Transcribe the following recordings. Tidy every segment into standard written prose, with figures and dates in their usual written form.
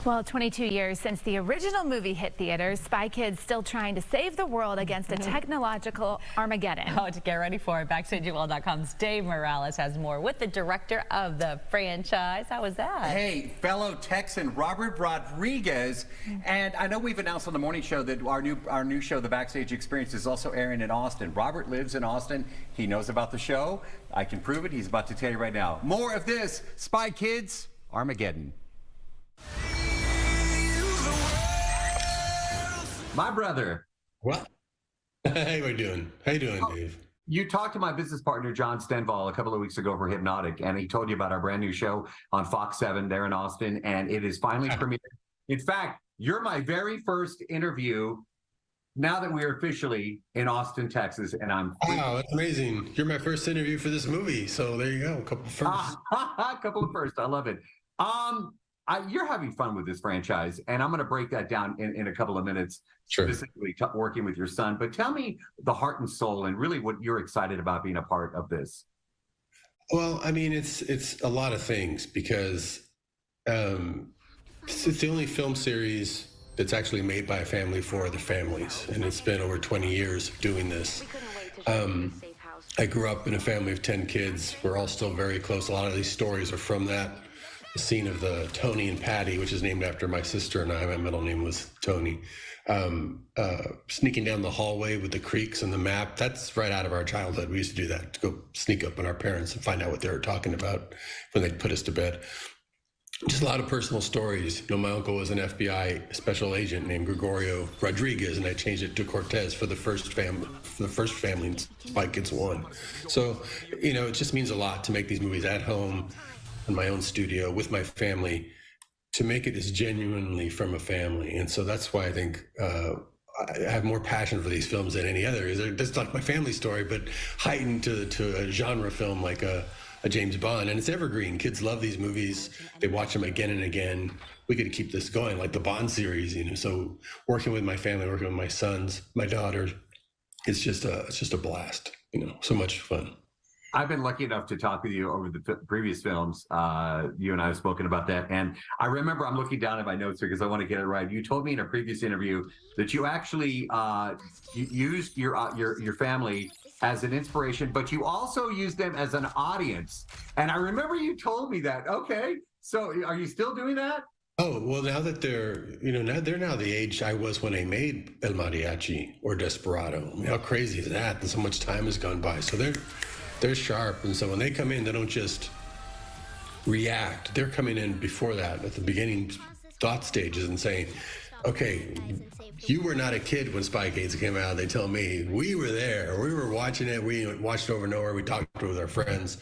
Well, 22 years since the original movie hit theaters, Spy Kids still trying to save the world against a technological Armageddon. Oh, to get ready for it, BackstageUL.com's Dave Morales has more with the director of the franchise. How was that? Hey, fellow Texan Robert Rodriguez. And I know we've announced on the morning show that our new show, The Backstage Experience, is also airing in Austin. Robert lives in Austin. He knows about the show. I can prove it. He's about to tell you right now. More of this, Spy Kids, Armageddon. My brother. What? Hey, how you doing? How you doing, Dave? You talked to my business partner, John Stenval, a couple of weeks ago for Hypnotic, and he told you about our brand new show on Fox 7 there in Austin, and it is finally premiered. In fact, you're my very first interview now that we're officially in Austin, Texas, and I'm... Wow, that's amazing. You're my first interview for this movie, so there you go, a couple of firsts. A couple of firsts, I love it. You're having fun with this franchise, and I'm going to break that down in a couple of minutes, Sure. Specifically working with your son. But tell me the heart and soul and really what you're excited about being a part of this. Well, I mean, it's a lot of things because it's the only film series that's actually made by a family for the families, and it's been over 20 years doing this. I grew up in a family of 10 kids. We're all still very close. A lot of these stories are from that. The scene of the Tony and Patty, which is named after my sister and I, my middle name was Tony, sneaking down the hallway with the creeks and the map, that's right out of our childhood. We used to do that, to go sneak up on our parents and find out what they were talking about when they'd put us to bed. Just a lot of personal stories. You know, my uncle was an FBI special agent named Gregorio Rodriguez, and I changed it to Cortez for the first family in Spy Kids 1. So, you know, it just means a lot to make these movies at home, in my own studio with my family, to make it as genuinely from a family. And so that's why I think I have more passion for these films than any other. It's like my family story, but heightened to a genre film like a James Bond. And it's evergreen. Kids love these movies. They watch them again and again. We could keep this going, like the Bond series, you know. So working with my family, working with my sons, my daughter, it's just a blast, you know, so much fun. I've been lucky enough to talk with you over the previous films. You and I have spoken about that. And I remember, I'm looking down at my notes here because I want to get it right. You told me in a previous interview that you actually you used your family as an inspiration, but you also used them as an audience. And I remember you told me that. Okay, so are you still doing that? Oh, well, now that they're the age I was when I made El Mariachi or Desperado. I mean, how crazy is that? And so much time has gone by. So they're sharp, and so when they come in, they don't just react. They're coming in before that, at the beginning thought stages, and saying, okay, you were not a kid when Spy Kids came out. They tell me, we were there. We were watching it. We watched it over and over. We talked with our friends.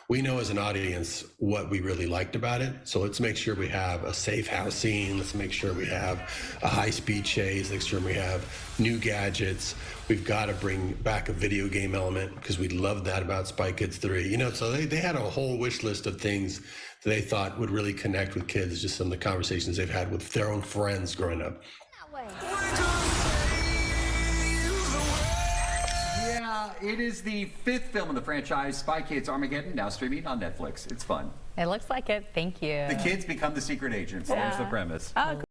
We know as an audience what we really liked about it. So let's make sure we have a safe house scene. Let's make sure we have a high-speed chase. Let's make sure we have new gadgets. We've got to bring back a video game element because we loved that about Spy Kids 3. You know, so they had a whole wish list of things that they thought would really connect with kids, just some of the conversations they've had with their own friends growing up. Yeah, it is the 5th film in the franchise, Spy Kids Armageddon, now streaming on Netflix. It's fun. It looks like it. Thank you. The kids become the secret agents. There's the premise. Oh,